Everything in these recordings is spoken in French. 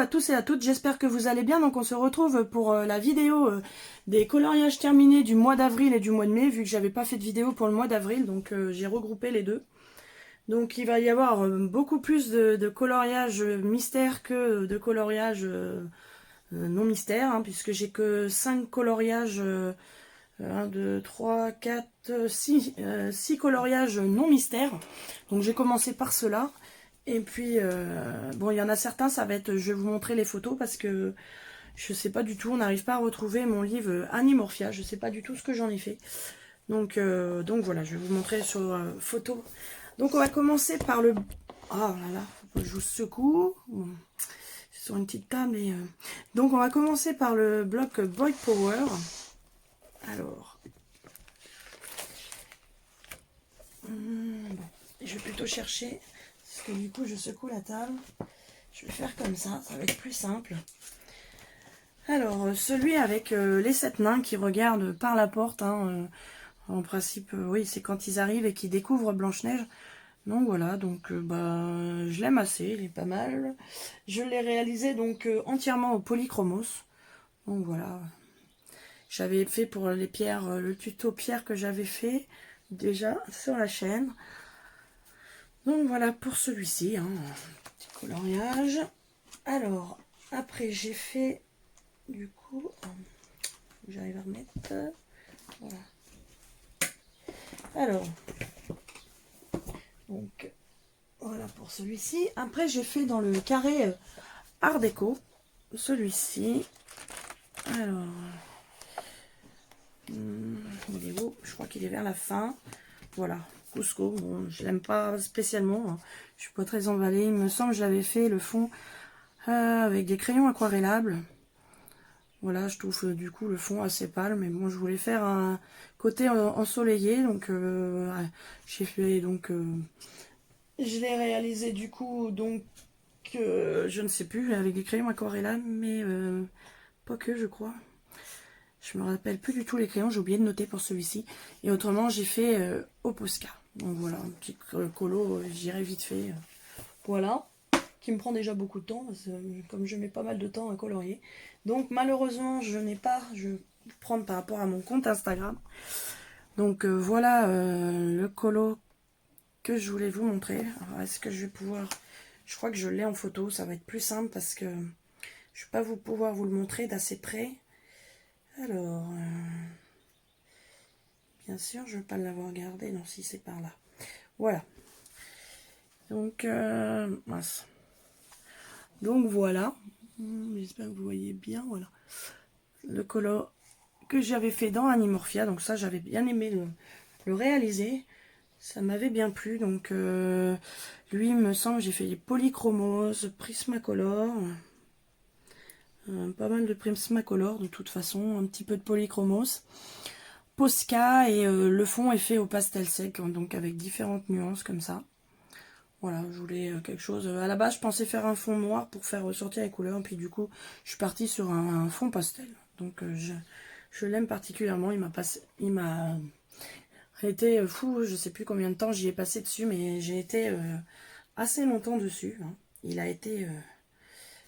à tous et à toutes, j'espère que vous allez bien. Donc on se retrouve pour la vidéo des coloriages terminés du mois d'avril et du mois de mai, vu que j'avais pas fait de vidéo pour le mois d'avril, donc j'ai regroupé les deux. Donc il va y avoir beaucoup plus de coloriage mystère que de coloriage non mystère, hein, puisque j'ai que 5 coloriages, 1, 2, 3, 4, 6 coloriages non mystères. Donc j'ai commencé par cela. Et puis, bon, il y en a certains, ça va être, je vais vous montrer les photos parce que je sais pas du tout, on n'arrive pas à retrouver mon livre Animorphia, je sais pas du tout ce que j'en ai fait. Donc voilà, je vais vous montrer sur photo. Donc on va commencer par le... Oh là là, faut pas que je vous secoue. C'est sur une petite table. Et, donc on va commencer par le bloc Boy Power. Alors... bon, je vais plutôt chercher... Parce que du coup, je secoue la table. Je vais faire comme ça va être plus simple. Alors, celui avec les 7 nains qui regardent par la porte. Hein, en principe, oui, c'est quand ils arrivent et qu'ils découvrent Blanche-Neige. Donc voilà, donc je l'aime assez, il est pas mal. Je l'ai réalisé donc entièrement au polychromos. Donc voilà. J'avais fait pour les pierres, le tuto pierre que j'avais fait déjà sur la chaîne. Donc voilà pour celui-ci, hein, petit coloriage. Alors, après j'ai fait, du coup, j'arrive à remettre, voilà. Alors, donc, voilà pour celui-ci. Après j'ai fait dans le carré Art déco, celui-ci. Alors, il est où? Je crois qu'il est vers la fin. Voilà, Cusco, bon, je l'aime pas spécialement, hein. Je suis pas très emballée. Il me semble que j'avais fait le fond avec des crayons aquarellables. Voilà, je trouve du coup le fond assez pâle, mais bon, je voulais faire un côté ensoleillé, donc j'ai fait donc je l'ai réalisé du coup donc je ne sais plus avec des crayons aquarellables, mais pas que, je crois. Je me rappelle plus du tout les crayons, j'ai oublié de noter pour celui-ci. Et autrement, j'ai fait au Posca. Donc voilà, un petit colo, j'irai vite fait. Voilà, qui me prend déjà beaucoup de temps, parce que, comme je mets pas mal de temps à colorier. Donc malheureusement, je n'ai pas, je vais prendre par rapport à mon compte Instagram. Donc voilà le colo que je voulais vous montrer. Est-ce que je vais pouvoir... Je crois que je l'ai en photo, ça va être plus simple parce que je ne vais pas pouvoir vous le montrer d'assez près. Alors, bien sûr, je ne vais pas l'avoir gardé. Non, si c'est par là. Voilà. Donc, mince. Donc voilà. J'espère que vous voyez bien. Voilà. Le colo que j'avais fait dans Animorphia. Donc ça, j'avais bien aimé le réaliser. Ça m'avait bien plu. Donc, lui, il me semble, j'ai fait des polychromos, Prismacolor. Pas mal de Prismacolor de toute façon. Un petit peu de polychromos. Posca, et le fond est fait au pastel sec, donc avec différentes nuances comme ça. Voilà, je voulais quelque chose... à la base, je pensais faire un fond noir pour faire ressortir les couleurs, puis du coup, je suis partie sur un fond pastel. Donc je l'aime particulièrement, il m'a été fou, je sais plus combien de temps j'y ai passé dessus, mais j'ai été assez longtemps dessus. Hein. Il a été...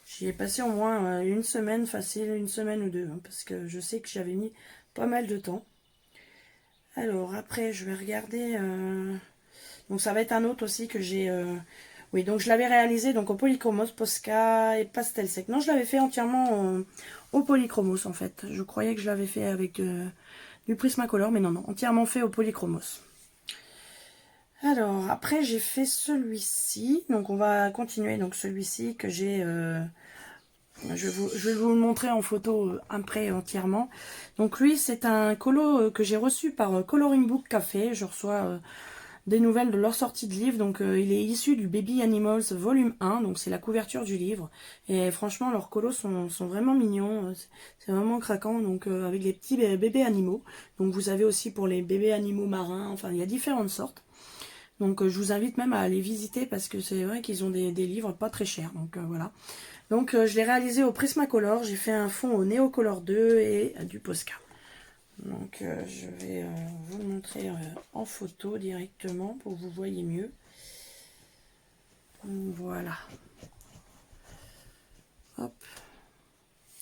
j'y ai passé au moins une semaine facile, une semaine ou deux, hein, parce que je sais que j'avais mis pas mal de temps. Alors après je vais regarder, donc ça va être un autre aussi que j'ai, oui, donc je l'avais réalisé donc au polychromos, Posca et pastel sec. Non, je l'avais fait entièrement au polychromos en fait. Je croyais que je l'avais fait avec du Prismacolor, mais non, non, entièrement fait au polychromos. Alors après j'ai fait celui-ci, donc on va continuer, donc celui-ci que j'ai... je vais vous le montrer en photo après entièrement. Donc lui, c'est un colo que j'ai reçu par Coloring Book Café. Je reçois des nouvelles de leur sortie de livre. Donc il est issu du Baby Animals volume 1. Donc c'est la couverture du livre. Et franchement, leurs colos sont vraiment mignons. C'est vraiment craquant. Donc avec les petits bébés animaux. Donc vous avez aussi pour les bébés animaux marins. Enfin, il y a différentes sortes. Donc je vous invite même à aller visiter parce que c'est vrai qu'ils ont des livres pas très chers. Donc voilà. Donc je l'ai réalisé au Prismacolor, j'ai fait un fond au Neocolor 2 et du Posca. Donc je vais vous le montrer en photo directement pour que vous voyez mieux. Voilà. Hop.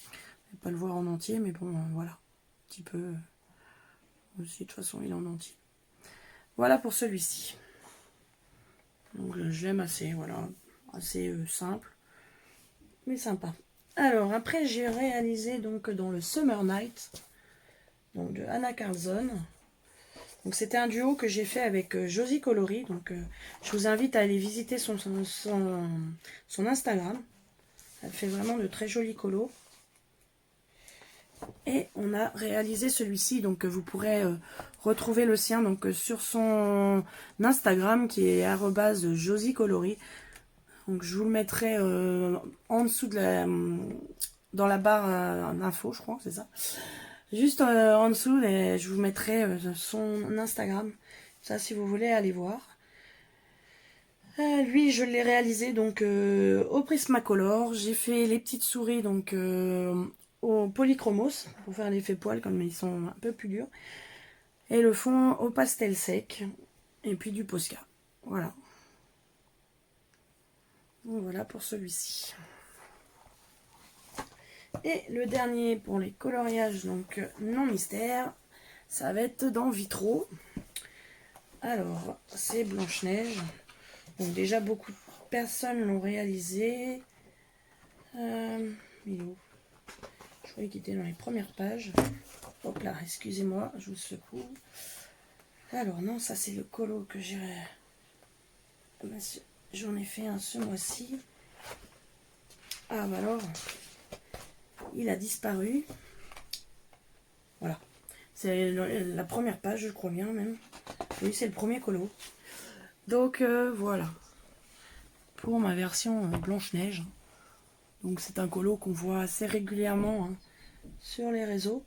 Je vais pas le voir en entier, mais bon, voilà. Un petit peu. Aussi, de toute façon, il est en entier. Voilà pour celui-ci. Donc, je l'aime assez, voilà. Assez simple, mais sympa. Alors, après, j'ai réalisé donc dans le Summer Night, donc de Anna Carlson. Donc, c'était un duo que j'ai fait avec Josie Coloris. Donc, je vous invite à aller visiter son Instagram. Elle fait vraiment de très jolis colos. Et on a réalisé celui-ci, donc vous pourrez retrouver le sien donc sur son Instagram qui est @josiecoloris. Donc je vous le mettrai en dessous de dans la barre d'infos, je crois, c'est ça. Juste en dessous, et je vous mettrai son Instagram. Ça, si vous voulez aller voir. Lui, je l'ai réalisé donc au Prismacolor. J'ai fait les petites souris donc au Polychromos pour faire l'effet poil comme ils sont un peu plus durs. Et le fond au pastel sec. Et puis du Posca. Voilà. Donc voilà pour celui-ci. Et le dernier pour les coloriages donc non mystère, ça va être dans Vitro. Alors, c'est Blanche-Neige. Donc déjà beaucoup de personnes l'ont réalisé. Il est où? Je croyais qu'il était dans les premières pages. Hop là, excusez-moi, je vous secoue. Alors non, ça c'est le colo que j'ai... J'en ai fait un ce mois-ci. Ah bah alors, il a disparu. Voilà. C'est la première page, je crois bien même. Oui, c'est le premier colo. Donc voilà. Pour ma version Blanche-Neige. Donc c'est un colo qu'on voit assez régulièrement hein, sur les réseaux.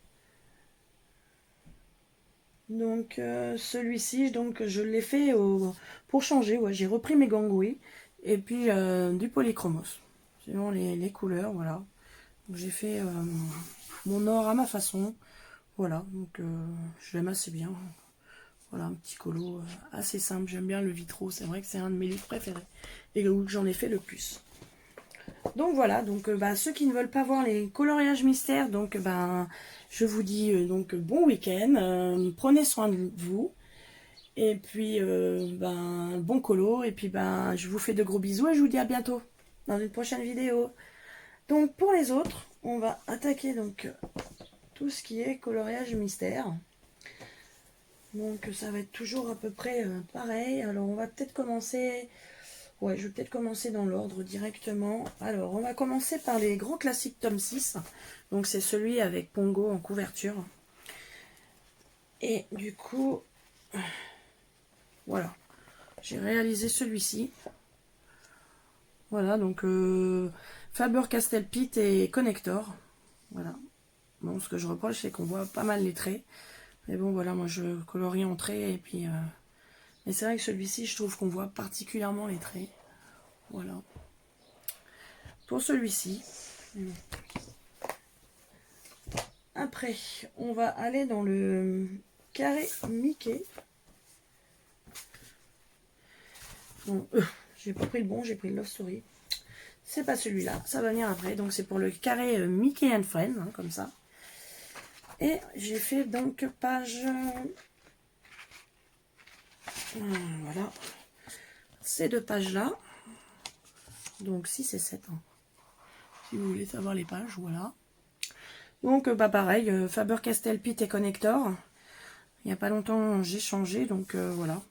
Donc celui-ci, donc je l'ai fait pour changer. Ouais, j'ai repris mes gangouis et puis du polychromos. Selon les couleurs, voilà. J'ai fait mon or à ma façon. Voilà, donc je l'aime assez bien. Voilà, un petit colo assez simple. J'aime bien le Vitro. C'est vrai que c'est un de mes livres préférés et que j'en ai fait le plus. Donc voilà, donc ceux qui ne veulent pas voir les coloriages mystères, donc je vous dis donc bon week-end, prenez soin de vous, et puis bon colo, et puis je vous fais de gros bisous et je vous dis à bientôt dans une prochaine vidéo. Donc pour les autres, on va attaquer donc tout ce qui est coloriage mystère. Donc ça va être toujours à peu près pareil. Alors on va peut-être commencer... Ouais, je vais peut-être commencer dans l'ordre directement. Alors, on va commencer par les grands classiques tome 6. Donc, c'est celui avec Pongo en couverture. Et du coup, voilà. J'ai réalisé celui-ci. Voilà, donc Faber-Castell Pitt et Connector. Voilà. Bon, ce que je reproche, c'est qu'on voit pas mal les traits. Mais bon, voilà, moi, je colorie en traits. Et puis, mais c'est vrai que celui-ci, je trouve qu'on voit particulièrement les traits. Voilà. Pour celui-ci. Après, on va aller dans le carré Mickey. Bon, j'ai pas pris le bon, j'ai pris le Love Story. C'est pas celui-là, ça va venir après. Donc c'est pour le carré Mickey and Friends, hein, comme ça. Et j'ai fait donc page... voilà. Ces deux pages-là. Donc 6 et 7. Hein. Si vous voulez savoir les pages, voilà. Donc pareil, Faber-Castell Pitt et Connector. Il n'y a pas longtemps, j'ai changé, donc voilà.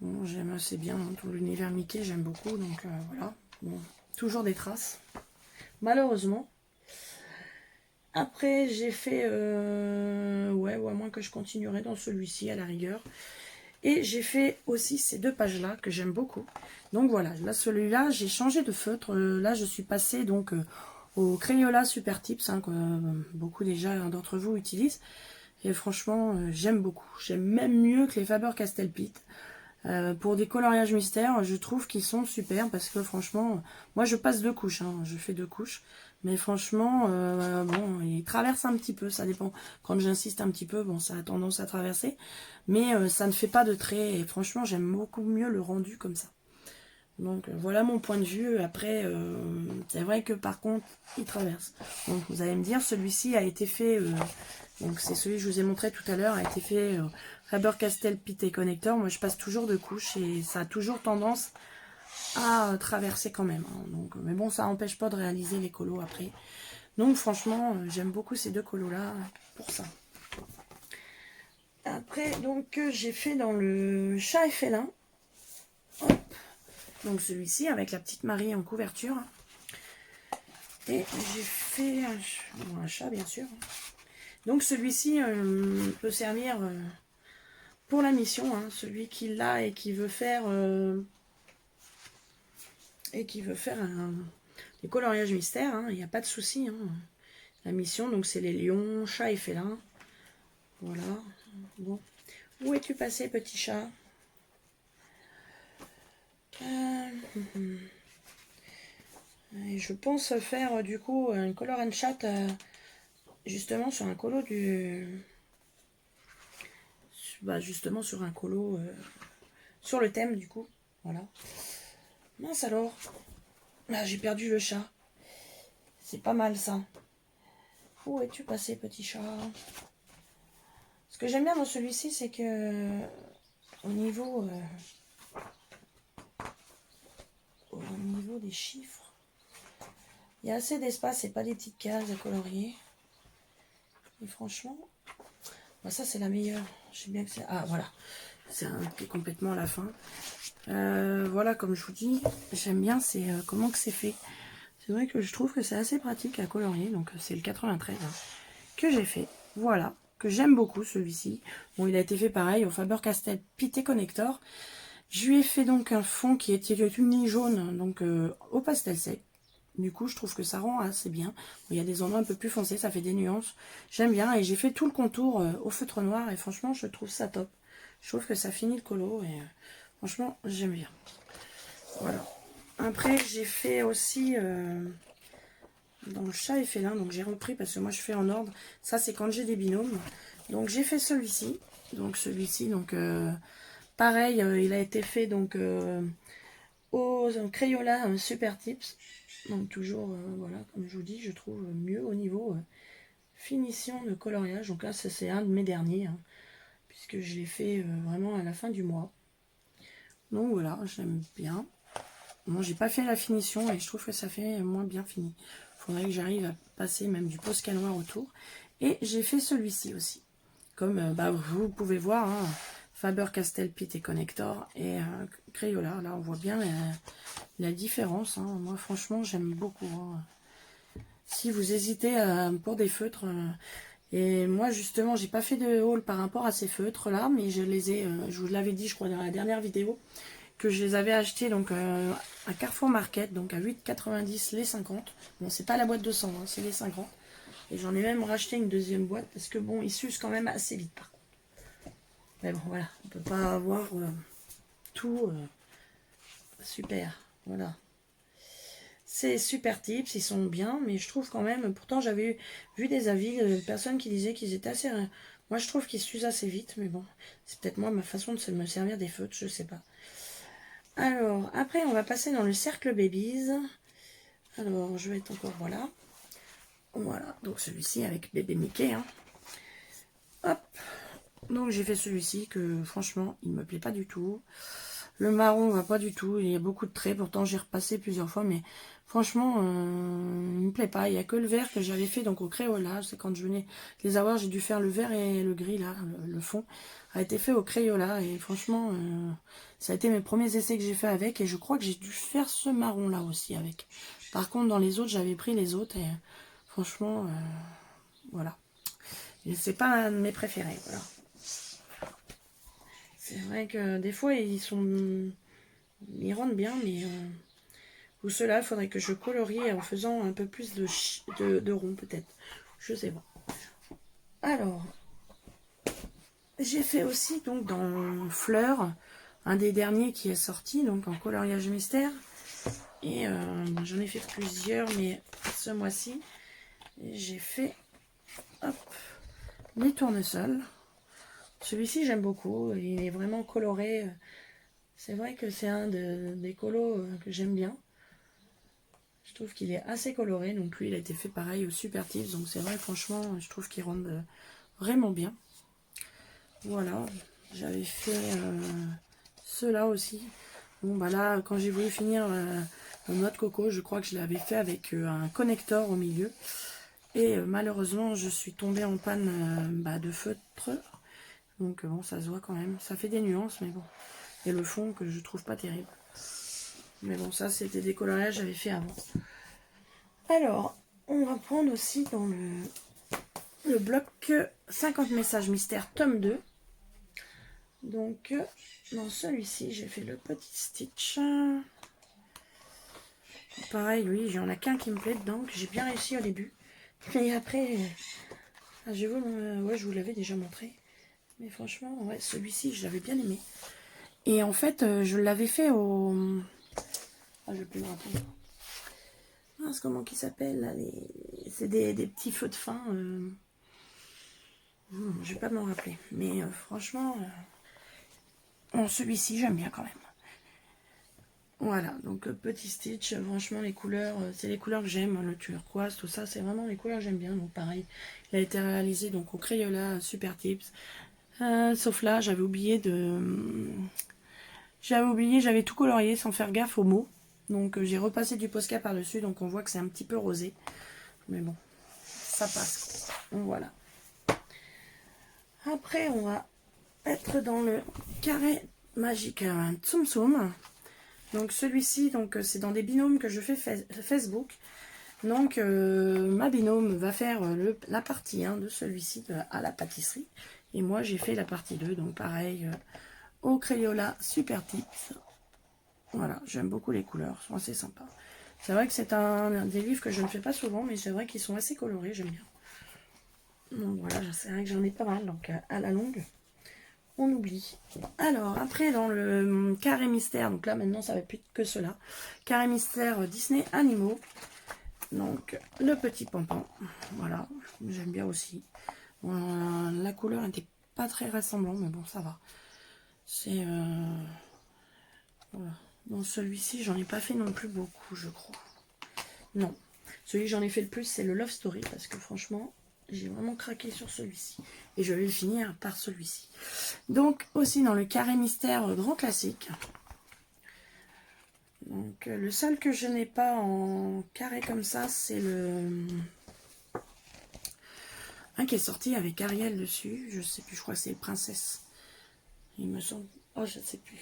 Bon, j'aime assez bien hein, tout l'univers Mickey, j'aime beaucoup, donc voilà. Bon, toujours des traces, malheureusement. Après, j'ai fait... ouais, ou à moins que je continuerai dans celui-ci, à la rigueur. Et j'ai fait aussi ces deux pages-là, que j'aime beaucoup. Donc voilà, là, celui-là, j'ai changé de feutre. Là, je suis passée donc au Crayola Super Tips, hein, que beaucoup déjà d'entre vous utilisent. Et franchement, j'aime beaucoup. J'aime même mieux que les Faber-Castell Pitt. Pour des coloriages mystères, je trouve qu'ils sont super parce que franchement, moi je passe 2 couches, hein, je fais 2 couches, mais franchement, bon, ils traversent un petit peu, ça dépend. Quand j'insiste un petit peu, bon, ça a tendance à traverser, mais ça ne fait pas de traits et franchement, j'aime beaucoup mieux le rendu comme ça. Donc voilà mon point de vue. Après, c'est vrai que par contre, il traverse. Donc vous allez me dire, celui-ci a été fait, donc c'est celui que je vous ai montré tout à l'heure, a été fait Faber-Castell Pit Connector. Moi je passe toujours de couches et ça a toujours tendance à traverser quand même. Hein. Donc, mais bon, ça n'empêche pas de réaliser les colos après. Donc franchement, j'aime beaucoup ces deux colos là pour ça. Après, donc j'ai fait dans le chat et félin. Hop. Donc celui-ci avec la petite Marie en couverture. Et j'ai fait un chat bien sûr. Donc celui-ci peut servir pour la mission. Hein, celui qui l'a et qui veut faire des coloriages mystères. Hein, il n'y a pas de souci. Hein. La mission, donc c'est les lions, chats et félins. Voilà. Bon. Où es-tu passé, petit chat? Et je pense faire du coup un color and chat justement sur un colo justement sur un colo sur le thème du coup. Voilà. Mince alors. Ah, j'ai perdu le chat. C'est pas mal ça. Où es-tu passé, petit chat? Ce que j'aime bien dans celui-ci, c'est que au niveau des chiffres, il y a assez d'espace et pas des petites cases à colorier. Et franchement, bah ça c'est la meilleure. Je sais bien que c'est... Ah voilà, c'est complètement à la fin. Voilà, comme je vous dis, j'aime bien c'est comment que c'est fait. C'est vrai que je trouve que c'est assez pratique à colorier. Donc c'est le 93 hein, que j'ai fait. Voilà, que j'aime beaucoup celui-ci. Bon, il a été fait pareil au Faber-Castell Pit Connector. Je lui ai fait donc un fond qui était uni jaune, donc au pastel sec. Du coup, je trouve que ça rend assez bien. Il y a des endroits un peu plus foncés, ça fait des nuances. J'aime bien. Et j'ai fait tout le contour au feutre noir. Et franchement, je trouve ça top. Je trouve que ça finit le colo. Et franchement, j'aime bien. Voilà. Après, j'ai fait aussi dans le chat et félin. Donc, j'ai repris parce que moi, je fais en ordre. Ça, c'est quand j'ai des binômes. Donc, j'ai fait celui-ci. Donc, celui-ci, donc... pareil, il a été fait donc au Crayola Super Tips. Donc toujours, voilà, comme je vous dis, je trouve mieux au niveau finition de coloriage. Donc là, ça c'est un de mes derniers, hein, puisque je l'ai fait vraiment à la fin du mois. Donc voilà, j'aime bien. Moi, j'ai pas fait la finition et je trouve que ça fait moins bien fini. Il faudrait que j'arrive à passer même du Posca noir autour. Et j'ai fait celui-ci aussi. Comme vous pouvez voir, hein, Faber-Castell Pit Connector et Crayola. Là, on voit bien la différence. Hein. Moi, franchement, j'aime beaucoup. Hein. Si vous hésitez pour des feutres, et moi, justement, j'ai pas fait de haul par rapport à ces feutres-là, mais je les ai, je vous l'avais dit, je crois, dans la dernière vidéo, que je les avais achetés donc à Carrefour Market, donc à 8,90 les 50. Bon, c'est pas la boîte de 100, hein, c'est les 50. Et j'en ai même racheté une deuxième boîte, parce que bon, ils s'usent quand même assez vite, par contre. Mais bon, voilà, on peut pas avoir tout super, voilà. C'est super tips, ils sont bien, mais je trouve quand même, pourtant j'avais vu des avis de personnes qui disaient qu'ils étaient assez... Moi je trouve qu'ils s'usent assez vite, mais bon, c'est peut-être moi ma façon de me servir des feutres, je sais pas. Alors, après on va passer dans le cercle babies. Alors, je vais être encore, voilà. Voilà, donc celui-ci avec bébé Mickey. Hein. Hop, donc j'ai fait celui-ci que franchement, il me plaît pas du tout. Le marron va pas du tout, il y a beaucoup de traits, pourtant j'ai repassé plusieurs fois, mais franchement, il me plaît pas. Il n'y a que le vert que j'avais fait donc au Crayola, c'est quand je venais les avoir, j'ai dû faire le vert et le gris là, le fond a été fait au Crayola, et franchement, ça a été mes premiers essais que j'ai fait avec, et je crois que j'ai dû faire ce marron là aussi avec. Par contre, dans les autres, j'avais pris les autres, et franchement, voilà. C'est pas un de mes préférés, voilà. C'est vrai que des fois, ils rendent bien, mais ou cela, il faudrait que je colorie en faisant un peu plus de rond, peut-être. Je sais pas. Alors, j'ai fait aussi, donc, dans Fleurs, un des derniers qui est sorti, donc en coloriage mystère. Et j'en ai fait plusieurs, mais ce mois-ci, j'ai fait, hop, les tournesols. Celui-ci, j'aime beaucoup. Il est vraiment coloré. C'est vrai que c'est un des colos que j'aime bien. Je trouve qu'il est assez coloré. Donc lui, il a été fait pareil au Super Tips. Donc c'est vrai, franchement, je trouve qu'il rend vraiment bien. Voilà, j'avais fait ceux-là aussi. Bon, bah là, quand j'ai voulu finir le noix de coco, je crois que je l'avais fait avec un connecteur au milieu. Et malheureusement, je suis tombée en panne de feutre. Donc bon, ça se voit quand même. Ça fait des nuances, mais bon. Et le fond que je trouve pas terrible. Mais bon, ça, c'était des coloriages que j'avais fait avant. Alors, on va prendre aussi dans le bloc 50 messages mystères tome 2. Donc, dans celui-ci, j'ai fait le petit Stitch. Pareil, lui, j'en ai qu'un qui me plaît dedans, que j'ai bien réussi au début. Et après, je vous l'avais déjà montré. Mais franchement, ouais, celui-ci, je l'avais bien aimé. Et en fait, je l'avais fait au... Ah, je vais plus me rappeler. Ah, c'est comment qu'il s'appelle là, c'est des petits feux de fin. Je vais pas m'en rappeler. Mais franchement, celui-ci, j'aime bien quand même. Voilà, donc petit Stitch, franchement les couleurs, c'est les couleurs que j'aime, le turquoise, tout ça, c'est vraiment les couleurs que j'aime bien. Donc pareil, il a été réalisé donc au Crayola Super Tips. Sauf là, j'avais tout colorié sans faire gaffe aux mots. Donc j'ai repassé du Posca par-dessus, donc on voit que c'est un petit peu rosé. Mais bon, ça passe. Donc voilà. Après, on va être dans le carré magique Tsum Tsum. Donc celui-ci, c'est dans des binômes que je fais Facebook. Donc ma binôme va faire la partie 1 de celui-ci à la pâtisserie. Et moi j'ai fait la partie 2, donc pareil, au Crayola Super Tips. Voilà, j'aime beaucoup les couleurs, sont assez sympas. C'est vrai que c'est un des livres que je ne fais pas souvent, mais c'est vrai qu'ils sont assez colorés, j'aime bien. Donc voilà, c'est vrai que j'en ai pas mal, donc à la longue, on oublie. Alors, après, dans le carré mystère, donc là maintenant ça va plus que cela. Carré mystère Disney Animaux. Donc, le petit pompon. Voilà, j'aime bien aussi. Bon, la couleur n'était pas très ressemblante, mais bon, ça va. C'est... voilà. Dans celui-ci, j'en ai pas fait non plus beaucoup, je crois. Non. Celui que j'en ai fait le plus, c'est le Love Story, parce que franchement, j'ai vraiment craqué sur celui-ci. Et je vais le finir par celui-ci. Donc, aussi dans le carré mystère grand classique. Donc, le seul que je n'ai pas en carré comme ça, c'est un qui est sorti avec Ariel dessus. Je sais plus, je crois que c'est le Princesse. Il me semble... Oh, je ne sais plus.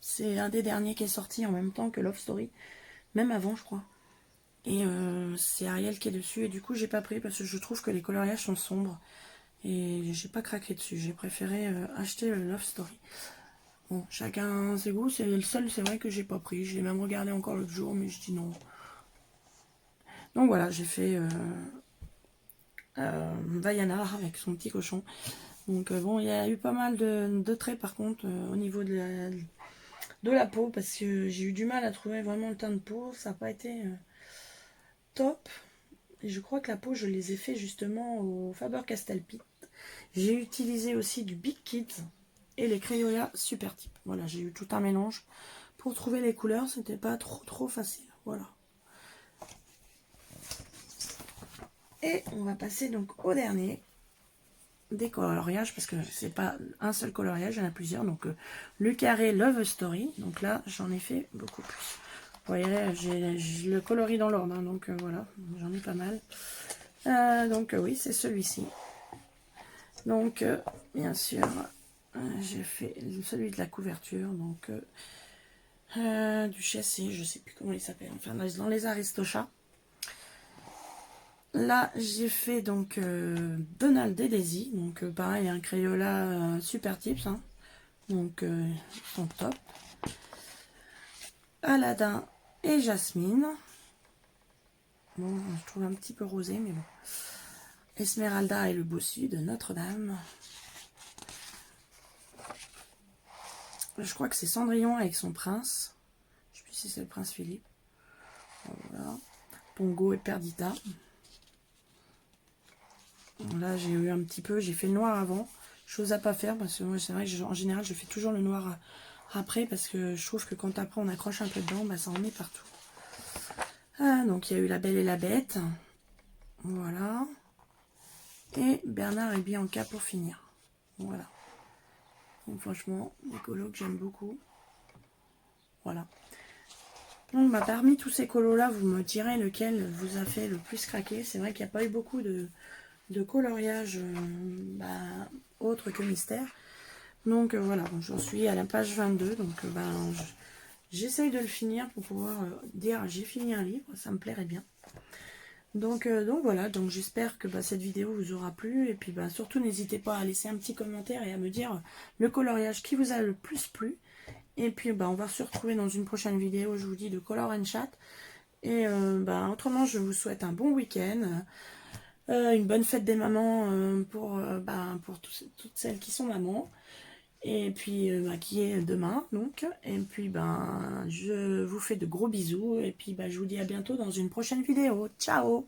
C'est un des derniers qui est sorti en même temps que Love Story. Même avant, je crois. Et c'est Ariel qui est dessus. Et du coup, j'ai pas pris parce que je trouve que les coloriages sont sombres. Et j'ai pas craqué dessus. J'ai préféré acheter le Love Story. Bon, chacun ses goûts. C'est le seul, c'est vrai que j'ai pas pris. Je l'ai même regardé encore l'autre jour, mais je dis non. Donc voilà, j'ai fait Vaiana avec son petit cochon. Donc bon, il y a eu pas mal de traits par contre au niveau de la peau, parce que j'ai eu du mal à trouver vraiment le teint de peau. Ça n'a pas été top. Et je crois que la peau, je les ai fait justement au Faber-Castell Pitt. J'ai utilisé aussi du Big Kids et les Crayola Super Type. Voilà, j'ai eu tout un mélange. Pour trouver les couleurs, c'était pas trop facile. Voilà. Et on va passer donc au dernier des coloriages, parce que c'est pas un seul coloriage, il y en a plusieurs. Donc le carré Love Story. Donc là, j'en ai fait beaucoup plus. Vous voyez, je le colorie dans l'ordre, hein, donc voilà, j'en ai pas mal. Donc oui, c'est celui-ci. Donc bien sûr, j'ai fait celui de la couverture, donc du châssis, je sais plus comment il s'appelle, enfin dans les Aristochats. Là, j'ai fait donc Donald et Daisy, donc pareil, un Crayola Super Tips, hein. Donc ils sont top. Aladdin et Jasmine. Bon, je trouve un petit peu rosé, mais bon. Esmeralda et le bossu de Notre-Dame. Je crois que c'est Cendrillon avec son prince. Je ne sais plus si c'est le prince Philippe. Voilà. Pongo et Perdita. Là, j'ai eu un petit peu, j'ai fait le noir avant. Chose à pas faire, parce que moi, c'est vrai que en général, je fais toujours le noir après parce que je trouve que quand après on accroche un peu dedans, bah, ça en met partout. Ah, donc il y a eu La Belle et la Bête. Voilà. Et Bernard et Bianca pour finir. Voilà. Donc franchement, des colos que j'aime beaucoup. Voilà. Donc bah, parmi tous ces colos là, vous me direz lequel vous a fait le plus craquer. C'est vrai qu'il n'y a pas eu beaucoup de coloriage autre que mystère. Donc voilà, bon, j'en suis à la page 22. Donc j'essaye de le finir pour pouvoir dire j'ai fini un livre. Ça me plairait bien. Donc voilà, donc j'espère que cette vidéo vous aura plu. Et puis surtout n'hésitez pas à laisser un petit commentaire et à me dire le coloriage qui vous a le plus plu. Et puis on va se retrouver dans une prochaine vidéo, je vous dis, de Color and Chat. Et autrement, je vous souhaite un bon week-end, une bonne fête des mamans pour toutes celles qui sont mamans. Et puis qui est demain, donc. Et puis je vous fais de gros bisous. Et puis je vous dis à bientôt dans une prochaine vidéo. Ciao!